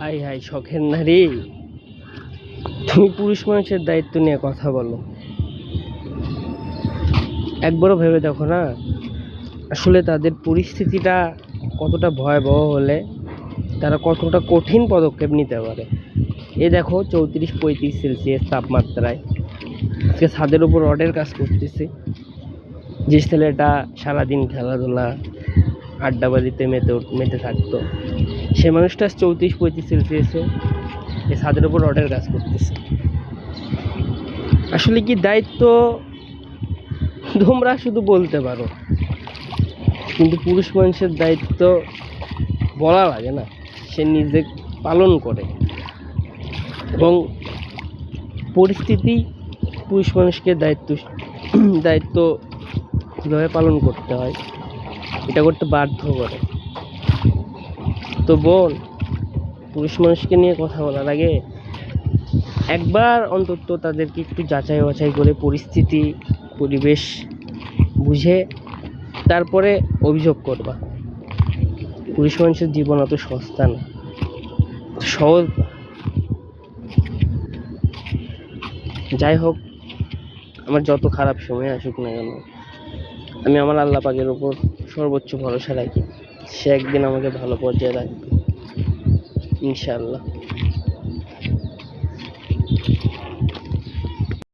High high শখের নারী, তুমি পুরুষ মানুষের দায়িত্ব নিয়ে কথা বলো। একবারও ভেবে দেখো না, আসলে তাদের পরিস্থিতিটা কতটা ভয়াবহ হলে তারা কতটা কঠিন পদক্ষেপ নিতে পারে। এই দেখো 34-35 সেলসিয়াস তাপমাত্রায় আজকে ছাদের উপর রডের কাজ করতেছে। যে ছেলেটা সারাদিন খেলাধুলা আড্ডাবাজিতে মেতে থাকতো, সে মানুষটা 34-35 সেলসিয়াসে এই ছাদের উপর রডের কাজ করতেছে। আসলে কি দায়িত্ব তোমরা শুধু বলতে পারো, কিন্তু পুরুষ মানুষের দায়িত্ব বলা লাগে না, সে নিজে পালন করে। এবং পরিস্থিতি পুরুষ মানুষকে দায়িত্ব কীভাবে পালন করতে হয় এটা করতে বাধ্য করে। তো বোন, পুরুষ মানুষকে নিয়ে কথা বলার আগে একবার অন্তত তাদেরকে একটু যাচাই বাছাই করে পরিস্থিতি পরিবেশ বুঝে তারপরে অভিযোগ করবা। পুরুষ মানুষের জীবন অত সস্তা না, সহজ না। যাই হোক, আমার যত খারাপ সময় আসুক না কেন, আমি আমার আল্লাহ পাকের উপর সর্বোচ্চ ভরসা রাখি। সে একদিন আমাকে ভালো পর্যায়ে রাখবে ইনশাআল্লাহ।